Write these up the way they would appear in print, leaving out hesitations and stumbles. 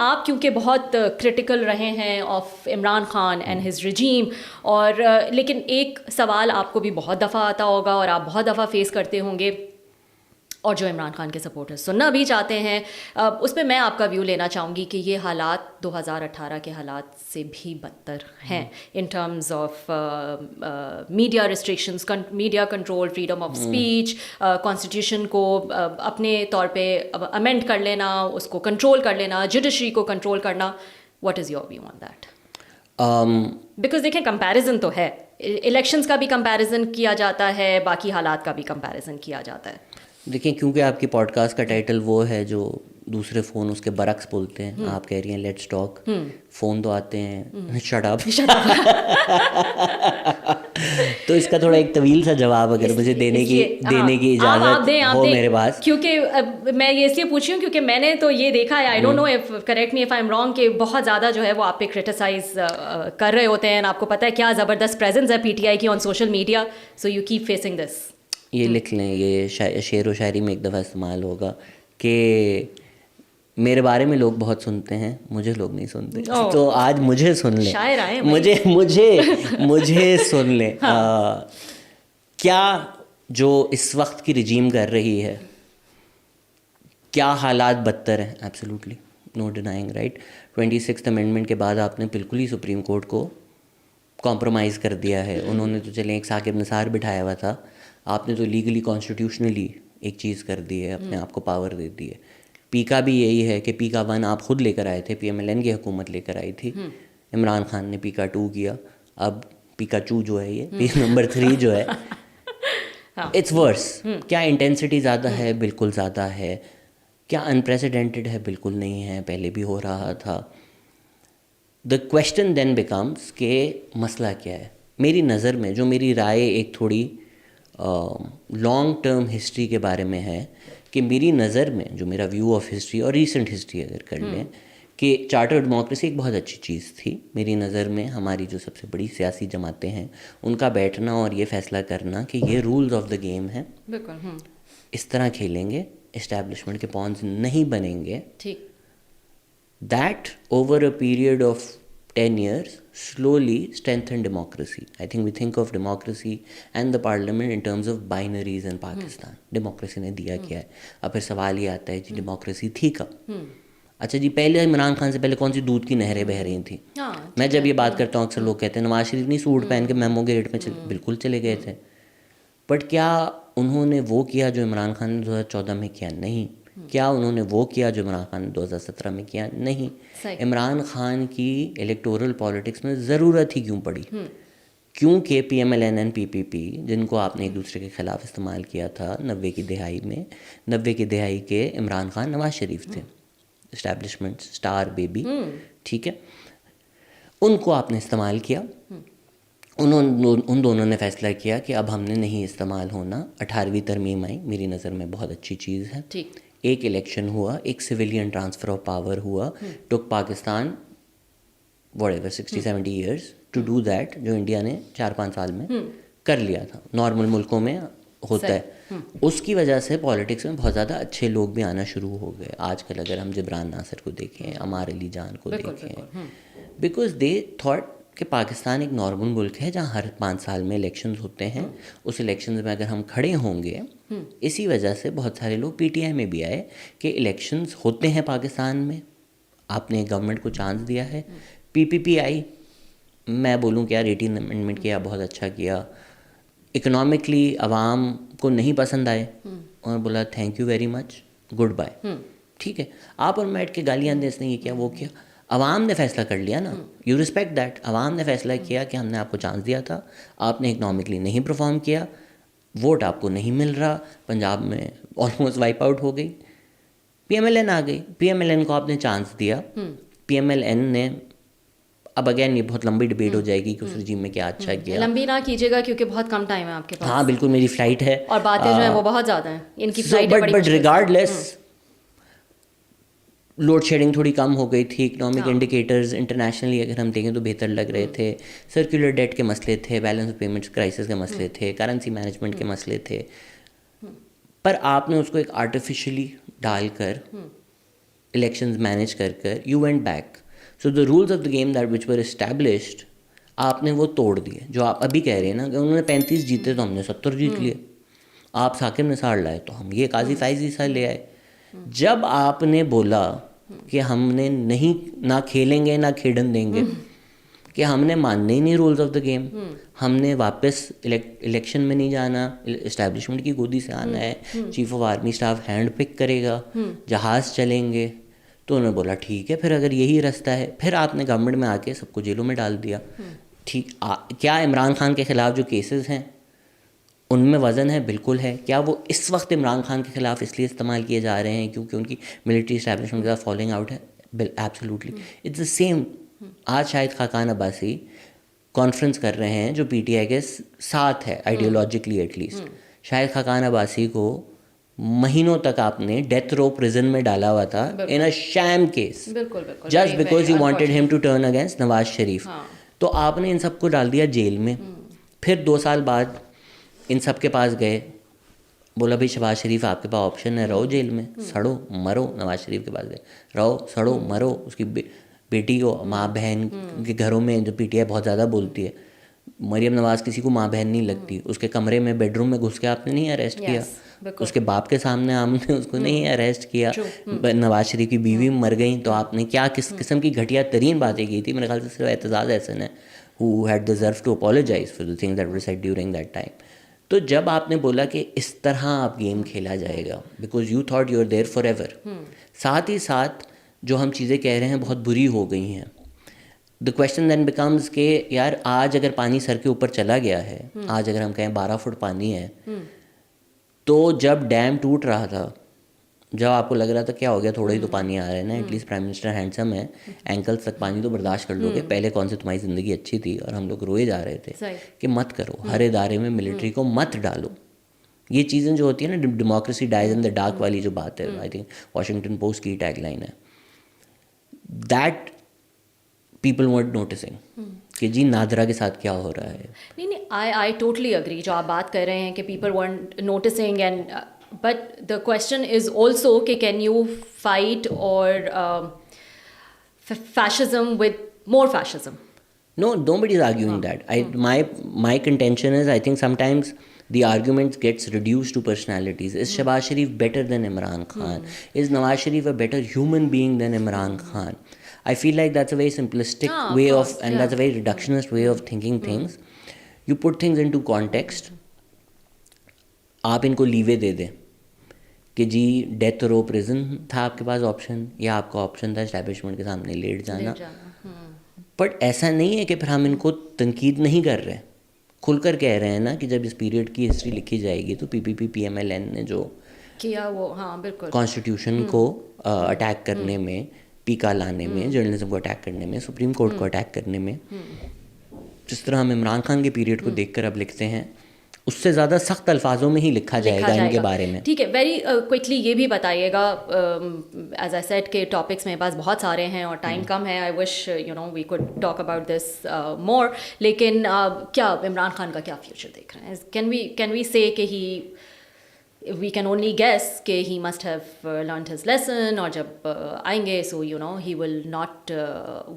آپ کیونکہ بہت کرٹیکل رہے ہیں of Imran Khan and his regime, اور لیکن ایک سوال آپ کو بھی بہت دفعہ آتا ہوگا اور آپ بہت دفعہ فیس کرتے ہوں گے، اور جو عمران خان کے سپورٹرز سننا بھی چاہتے ہیں، اس پہ میں آپ کا ویو لینا چاہوں گی کہ یہ حالات 2018 کے حالات سے بھی بدتر ہیں in terms of media restrictions, media control, freedom of speech, constitution کو اپنے طور پہ امینڈ کر لینا، اس کو کنٹرول کر لینا، جوڈیشری کو کنٹرول کرنا. What is your view on that? Because دیکھیں کمپیریزن تو ہے، الیکشنز کا بھی کمپیریزن کیا جاتا ہے، باقی حالات کا بھی کمپیریزن کیا جاتا ہے. دیکھیں کیونکہ آپ کی پوڈ کاسٹ کا ٹائٹل وہ ہے جو دوسرے فون اس کے برعکس بولتے ہیں، آپ کہہ رہی ہیں لیٹس ٹاک، فون تو آتے ہیں شٹ اپ. تو اس کا تھوڑا ایک طویل سا جواب اگر مجھے دینے کی اجازت ہو میرے پاس. کیونکہ میں یہ اس لیے پوچھی ہوں کیونکہ میں نے تو یہ دیکھا ہے، I don't know if correct me if I am wrong, کہ بہت زیادہ جو ہے وہ آپ پہ کرٹیسائز کر رہے ہوتے ہیں، آپ کو پتہ ہے کیا زبردست پریزنس ہے پی ٹی آئی کی on social media, so you keep facing دس. یہ لکھ لیں، یہ شعر و شاعری میں ایک دفعہ استعمال ہوگا کہ میرے بارے میں لوگ بہت سنتے ہیں، مجھے لوگ نہیں سنتے. تو آج مجھے سن لیں، شاعر آئے مجھے سن لیں. کیا جو اس وقت کی رجیم کر رہی ہے، کیا حالات بدتر ہیں؟ Absolutely no denying, right. 26th amendment کے بعد آپ نے بالکل ہی سپریم کورٹ کو کمپرومائز کر دیا ہے. انہوں نے تو چلیں ایک ثاقب نثار بٹھایا ہوا تھا، آپ نے تو لیگلی کانسٹیٹیوشنلی ایک چیز کر دی ہے، اپنے آپ کو پاور دے دی ہے. پی کا بھی یہی ہے کہ پی کا 1 آپ خود لے کر آئے تھے، PMLN کی حکومت لے کر آئی تھی، عمران خان نے پی کا 2 کیا، اب پی کا 2 جو ہے، یہ پی نمبر 3 جو ہے، اٹس ورس. کیا انٹینسٹی زیادہ ہے؟ بالکل زیادہ ہے. کیا انپریسیڈنٹڈ ہے؟ بالکل نہیں ہے، پہلے بھی ہو رہا تھا. دا کویشچن دین بیکمس کہ مسئلہ کیا ہے. میری نظر میں، جو میری رائے ایک تھوڑی لانگ ٹرم ہسٹری کے بارے میں ہے، کہ میری نظر میں جو میرا ویو آف ہسٹری اور ریسنٹ ہسٹری اگر کر لیں، کہ چارٹر ڈیموکریسی ایک بہت اچھی چیز تھی میری نظر میں. ہماری جو سب سے بڑی سیاسی جماعتیں ہیں ان کا بیٹھنا اور یہ فیصلہ کرنا کہ یہ رولز آف دا گیم ہیں، اس طرح کھیلیں گے، اسٹیبلشمنٹ کے پونز نہیں بنیں گے. That over a period of 10 years slowly strengthened democracy. I think we think of democracy and the parliament in terms of binaries in Pakistan. Democracy نے دیا کیا ہے. اب پھر سوال یہ آتا ہے جی ڈیموکریسی تھی کب؟ اچھا جی، پہلے عمران خان سے پہلے کون سی دودھ کی نہریں بہہ رہی تھیں؟ میں جب یہ بات کرتا ہوں اکثر لوگ کہتے ہیں نواز شریف نہیں سوٹ پہن کے میمو گیٹ میں بالکل چلے گئے تھے. بٹ کیا انہوں نے وہ کیا جو عمران خان نے 2014 میں کیا؟ نہیں. کیا انہوں نے وہ کیا جو عمران خان نے 2017 میں کیا؟ نہیں. عمران خان کی الیکٹورل پالیٹکس میں ضرورت ہی کیوں پڑی؟ کیونکہ PMLN and PPP جن کو آپ نے ایک دوسرے کے خلاف استعمال کیا تھا 90 کی دہائی میں، 90 کی دہائی کے عمران خان نواز شریف تھے، اسٹیبلشمنٹ اسٹار بیبی، ٹھیک ہے، ان کو آپ نے استعمال کیا. ان دونوں نے فیصلہ کیا کہ اب ہم نے نہیں استعمال ہونا. 18ویں ترمیم آئی، میری نظر میں بہت اچھی چیز ہے. ایک الیکشن ہوا، ایک سویلین ٹرانسفر آف پاور ہوا. Took Pakistan whatever 60-70 years to do that, جو انڈیا نے 4-5 سال میں کر لیا تھا، نارمل ملکوں میں ہوتا ہے. اس کی وجہ سے پالیٹکس میں بہت زیادہ اچھے لوگ بھی آنا شروع ہو گئے. آج کل اگر ہم جبران ناصر کو دیکھیں، عمار علی جان کو دیکھیں، بیکاز دے تھاٹ کہ پاکستان ایک نارمل ملک ہے جہاں ہر 5 سال میں الیکشنز ہوتے ہیں. اس الیکشنز میں اگر ہم کھڑے ہوں گے، اسی وجہ سے بہت سارے لوگ PTI میں بھی آئے کہ الیکشنز ہوتے ہیں پاکستان میں، آپ نے گورنمنٹ کو چانس دیا ہے. PPP آئی، میں بولوں کہ یار 18 امینڈمنٹ کیا، بہت اچھا کیا. اکنامکلی عوام کو نہیں پسند آئے اور بولا thank you very much, good bye. ٹھیک ہے، آپ اور بیٹھ کے گالیاں دیں، اس نے یہ کیا وہ کیا. عوام نے فیصلہ کر لیا نا، یو رسپیکٹ دیٹ. عوام نے فیصلہ کیا کہ ہم نے آپ کو چانس دیا تھا، آپ نے اکنامکلی نہیں پرفارم کیا، ووٹ آپ کو نہیں مل رہا. پنجاب میں آلموسٹ وائپ آؤٹ ہو گئی. PMLN آ گئی، PMLN کو آپ نے چانس دیا. PMLN نے، اب اگین یہ بہت لمبی ڈبیٹ ہو جائے گی کہ اس رجیم میں کیا اچھا کیا. لمبی نہ کیجیے گا کیونکہ بہت کم ٹائم ہے آپ کے پاس. ہاں بالکل، میری فلائٹ ہے اور باتیں جو ہیں وہ بہت زیادہ ہیں، ان کی فلائٹ ہے. But regardless load shedding تھوڑی کم ہو گئی تھی. اکنامک انڈیکیٹرز انٹرنیشنلی اگر ہم دیکھیں تو بہتر لگ رہے تھے. سرکولر ڈیٹ کے مسئلے تھے، بیلنس آف پیمنٹس کرائسس کے مسئلے تھے، کرنسی مینجمنٹ کے مسئلے تھے. پر آپ نے اس کو ایک آرٹیفیشلی ڈال کر elections manage کر you went back. So the rules of the game that which were established آپ نے وہ توڑ دیے. جو آپ ابھی کہہ رہے ہیں نا کہ انہوں نے 35 جیتے تو ہم نے 70 جیت لیے, آپ ثاقب نثار لائے تو ہم یہ قاضی فائز عیسیٰ لے آئے. جب آپ نے بولا کہ ہم نے نہیں نہ کھیلیں گے نہ کھیڑن دیں گے, کہ ہم نے ماننے ہی نہیں رولز آف دا گیم, ہم نے واپس الیکشن میں نہیں جانا, اسٹیبلشمنٹ کی گودی سے آنا ہے, chief of army staff handpick کرے گا, جہاز چلیں گے, تو انہوں نے بولا ٹھیک ہے پھر اگر یہی رستہ ہے. پھر آپ نے گورنمنٹ میں آ کے سب کو جیلوں میں ڈال دیا. ٹھیک, کیا عمران خان کے خلاف جو کیسز ہیں ان میں وزن ہے؟ بالکل ہے. کیا وہ اس وقت عمران خان کے خلاف اس لیے استعمال کیے جا رہے ہیں کیونکہ ان کی ملٹری اسٹیبلشمنٹ کے ساتھ فالنگ آؤٹ ہے؟ Absolutely it's the same. آج شاہد خاقان عباسی کانفرنس کر رہے ہیں جو پی ٹی آئی کے ساتھ ہے ideologically at least. Shahid Khaqan Abbasi کو مہینوں تک آپ نے ڈیتھ رو پرزن میں ڈالا ہوا تھا in a sham case, just because you wanted him to turn against Nawaz Sharif. تو آپ نے ان سب کو ڈال دیا جیل میں. پھر 2 سال بعد ان سب کے پاس گئے, بولا بھائی شہباز شریف آپ کے پاس آپشن ہے, رہو جیل میں, سڑو مرو. نواز شریف کے پاس گئے, رہو سڑو مرو. اس کی بیٹی کو, ماں بہن کے گھروں میں جو پی ٹی آئی بہت زیادہ بولتی ہے, مریم نواز کسی کو ماں بہن نہیں لگتی. اس کے کمرے میں بیڈ روم میں گھس کے آپ نے نہیں اریسٹ کیا, اس کے باپ کے سامنے ہم نے اس کو نہیں اریسٹ کیا. نواز شریف کی بیوی مر گئیں تو آپ نے کیا کس قسم کی گھٹیا ترین باتیں کی تھی. میرے خیال سے صرف اعتزاز احسن ہے who had deserved to apologize for the things that were said during that time. تو جب آپ نے بولا کہ اس طرح آپ گیم کھیلا جائے گا because you thought you were there forever, ساتھ ہی ساتھ جو ہم چیزیں کہہ رہے ہیں بہت بری ہو گئی ہیں. the question then becomes کہ یار آج اگر پانی سر کے اوپر چلا گیا ہے, آج اگر ہم کہیں 12 فٹ پانی ہے, تو جب ڈیم ٹوٹ رہا تھا, جب آپ کو لگ رہا تھا کیا ہو گیا, تھوڑا ہی تو پانی آ رہا ہے نا, at least prime minister handsome ہے, اینکل تک پانی تو برداشت کر لو گے. پہلے کون سے تمہاری زندگی اچھی تھی, اور ہم لوگ روئے جا رہے تھے کہ مت کرو, ہر ادارے میں ملٹری کو مت ڈالو. یہ چیزیں جو ہوتی ہیں نا, democracy dies in the dark والی جو بات ہے, آئی تھنک واشنگٹن پوسٹ کی ٹیگ لائن ہے, دیٹ پیپل ورنٹ نوٹسنگ کہ جی نادرا کے ساتھ کیا ہو رہا ہے. نہیں نہیں, آئی ٹوٹلی اگری جو آپ بات کر رہے ہیں کہ people weren't noticing. And but the question is also کہ can you fight or fascism with more fascism? No, nobody is arguing that. My contention is I think sometimes the argument gets reduced to personalities. Is Shehbaz Sharif better than Imran Khan? Is Nawaz Sharif a better human being than Imran Khan? I feel like that's a very simplistic way of and that's a very reductionist way of thinking things. You put things into context. آپ ان کو لیوے دے دیں کہ جی death رو person تھا آپ کے پاس option, یا آپ کا آپشن تھا اسٹیبلشمنٹ کے سامنے لیٹ جانا. بٹ ایسا نہیں ہے کہ پھر ہم ان کو تنقید نہیں کر رہے, کھل کر کہہ رہے ہیں نا کہ جب اس پیریڈ کی ہسٹری لکھی جائے گی تو پی پی ایم ایل این نے جو کیا وہ, ہاں بالکل, کانسٹیٹیوشن کو اٹیک کرنے میں, پیکا لانے میں, جرنلزم کو اٹیک کرنے میں, سپریم کورٹ کو اٹیک کرنے میں, جس طرح ہم عمران خان کے پیریڈ کو دیکھ کر اب لکھتے ہیں, اس سے زیادہ سخت الفاظوں میں ہی لکھا جائے گا ان کے بارے میں. ٹھیک ہے, ویری کوئکلی یہ بھی بتائیے گا, ایز آئی سیڈ کہ ٹاپکس میرے پاس بہت سارے ہیں اور ٹائم کم ہے. I wish you know we could talk about this more. لیکن کیا عمران خان کا کیا فیوچر دیکھ رہے ہیں؟ کین وی سے کہ we can only guess کہ he must have learned his lesson, اور جب آئیں گے so you know he will not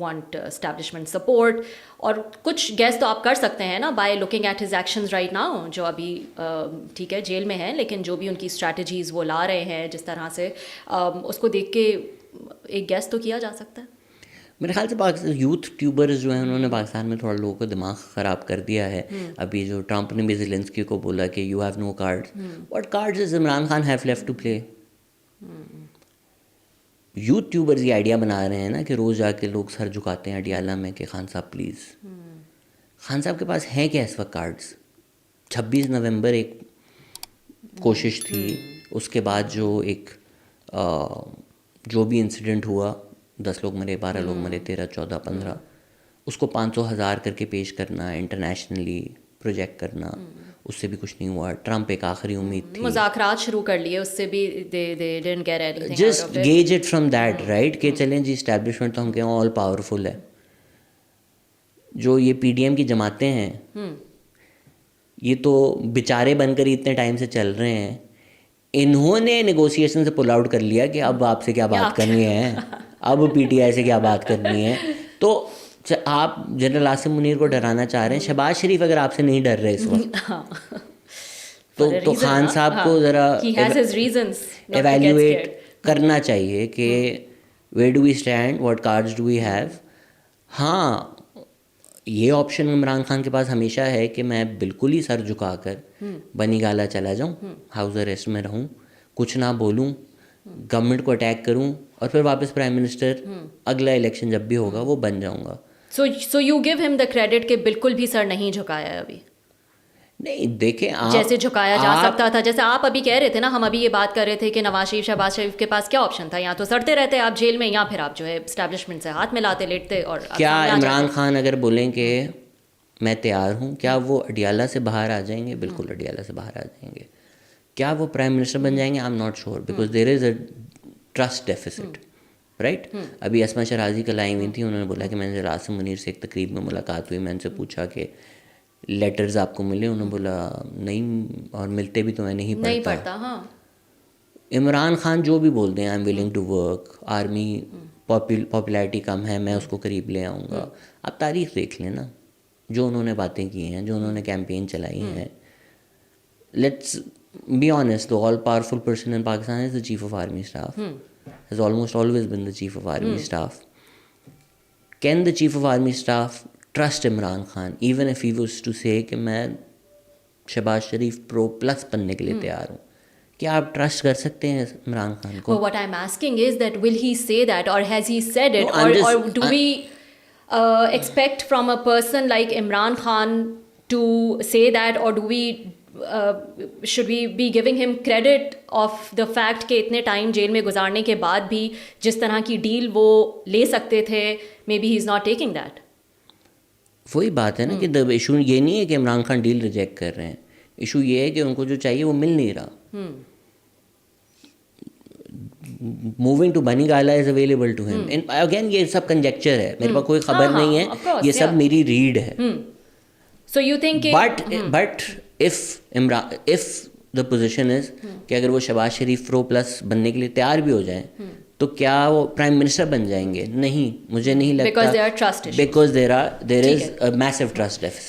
want establishment support. اور کچھ گیس تو آپ کر سکتے ہیں نا by looking at his actions right now, جو ابھی ٹھیک ہے جیل میں ہیں, لیکن جو بھی ان کی اسٹریٹجیز وہ لا رہے ہیں جس طرح سے, اس کو دیکھ کے ایک گیس تو کیا جا سکتا ہے. میرے خیال سے پاکستان یوتھ ٹیوبرز جو ہیں انہوں نے پاکستان میں تھوڑا لوگوں کا دماغ خراب کر دیا ہے. ابھی جو ٹرمپ نے بھی زیلنسکی کو بولا کہ you have no card, what cards is Imran Khan have left to play. YouTubers یہ آئیڈیا بنا رہے ہیں نا کہ روز جا کے لوگ سر جھکاتے ہیں اڈیالہ میں کہ خان صاحب پلیز. خان صاحب کے پاس ہیں کیا اس وقت کارڈز؟ 26 نومبر ایک کوشش تھی, اس کے بعد جو ایک جو بھی انسیڈنٹ ہوا, 10 لوگ مرے, 12 لوگ مرے, 13, 14, 15, اس کو 500,000 کر کے پیش کرنا, انٹرنیشنلی پروجیکٹ کرنا, اس سے بھی کچھ نہیں ہوا. ٹرمپ ایک آخری امید تھی, مذاکرات شروع کر لیے, اس سے بھی they didn't get anything. Just gauge it from that right کہ چلیں جی اسٹیبلشمنٹ تو ہم کہیں آل پاورفل ہے. جو یہ پی ڈی ایم کی جماعتیں ہیں یہ تو بیچارے بن کر اتنے ٹائم سے چل رہے ہیں, انہوں نے نیگوسیشن سے پل آؤٹ کر لیا کہ اب آپ سے کیا بات کرنی ہے, اب پی ٹی آئی سے کیا بات کرنی ہے. تو آپ جنرل عاصم منیر کو ڈرانا چاہ رہے ہیں. شہباز شریف اگر آپ سے نہیں ڈر رہے اس وقت تو خان صاحب کو ذرا ایویلیویٹ کرنا چاہیے کہ where do we stand, what cards do we have. ہاں یہ آپشن عمران خان کے پاس ہمیشہ ہے کہ میں بالکل ہی سر جھکا کر بنی گالا چلا جاؤں, ہاؤس اریسٹ میں رہوں, کچھ نہ بولوں, گورنمنٹ کو اٹیک کروں, اور پھر واپس پرائم منسٹر اگلا الیکشن جب بھی ہوگا وہ بن جاؤں گا. سو یو گیو ہم دا کریڈٹ کہ بالکل بھی سر نہیں جھکایا ہے ابھی. نہیں دیکھیں آپ جیسے جھکایا جا سکتا تھا, جیسے آپ ابھی کہہ رہے تھے نا, ہم ابھی یہ بات کر رہے تھے کہ نواز شریف شہباز شریف کے پاس کیا آپشن تھا, یا تو سڑتے رہتے آپ جیل میں, یا پھر آپ جو ہے اسٹیبلشمنٹ سے ہاتھ ملاتے لیٹتے. اور کیا عمران خان اگر بولیں کہ میں تیار ہوں, کیا وہ اڈیالہ سے باہر آ جائیں گے؟ بالکل اڈیالہ سے باہر آ جائیں گے. کیا وہ پرائم منسٹر بن جائیں گے؟ I am not sure, because there is a trust deficits, right. ابھی اسما شرازی کل آئی ہوئی تھی, انہوں نے بولا کہ میں نے عاصم منیر سے ایک تقریب میں ملاقات ہوئی, میں ان سے پوچھا کہ لیٹرز آپ کو ملے؟ انہوں نے بولا نہیں, اور ملتے بھی تو میں نہیں پڑھتا. ہاں عمران خان جو بھی بولتے ہیں, I am willing to work, army popularity کم ہے, میں اس کو قریب لے آؤں گا. آپ تاریخ دیکھ لیں نا, جو انہوں نے باتیں کی ہیں, جو انہوں نے کیمپین چلائی ہیں. Let's be honest, the all powerful person in Pakistan is the chief of army staff, has almost always been the chief of army staff. Can the chief of army staff trust Imran Khan even if he was to say کہ میں شہباز شریف پرو plus بننے کے لیے تیار ہوں؟ کیا آپ trust کر سکتے ہیں عمران خان کو؟ What I'm asking is that will he say that, or has he said it, or do we expect from a person like Imran Khan to say that, or do we should we be giving him credit of the fact کہ اتنے time jail میں گزارنے کے بعد بھی جس طرح کی ڈیل وہ لے سکتے تھے, maybe he is not taking that. وہی بات ہے نا کہ ایشو یہ نہیں ہے کہ عمران خان ڈیل ریجیکٹ کر رہے ہیں, ایشو یہ ہے کہ ان کو جو چاہیے وہ مل نہیں رہا. موونگ ٹو بنی گالا از اویلیبل ٹو ہم. اگین یہ سب کنجیکچر ہے, میرے پاس کوئی خبر نہیں ہے, یہ سب میری ریڈ ہے. So you think but if the position is کہ اگر وہ شہباز شریف پرو پلس بننے کے لیے تیار بھی ہو جائیں تو کیا وہ پرائم منسٹر بن جائیں گے؟ نہیں, مجھے نہیں لگتا, because there are trust issues, because there is a massive trust deficit.